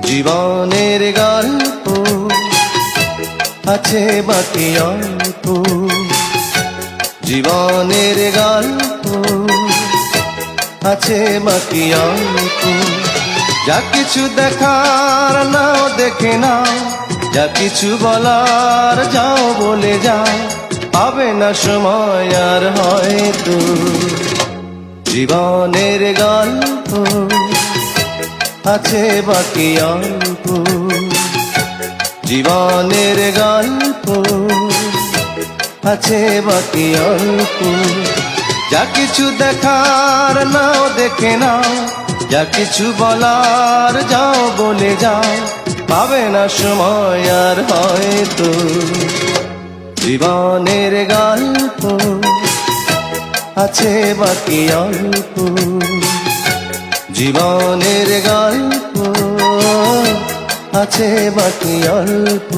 জীবনের গল্প আছে বাকি অল্প, জীবনের গল্প আছে বাকি অল্প। যা কিছু দেখার নাও দেখে নাও, যা কিছু বলার যাও বলে যাও, পাবে না সময় আর হয়তো। জীবনের গল্প আছে বাকি অল্প, জীবনের গল্প আছে বাকি অল্প। যা কিছু দেখার নাও দেখে নাও, যা কিছু বলার যাও বলে যাও, পাবে না সময় আর হয়তো। জীবনের গল্প আছে বাকি অল্প, জীবনের গল্প আছে বাকি অল্প।